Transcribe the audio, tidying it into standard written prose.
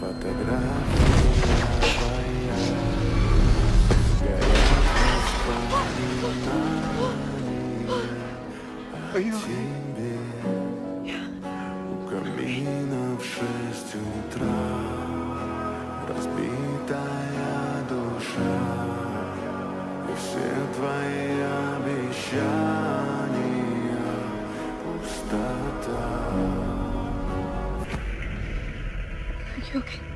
Фотография твоя горят воспоминания о тебе. У камина в 6 утра разбитая душа, и все твои обещания пустота. Are you okay?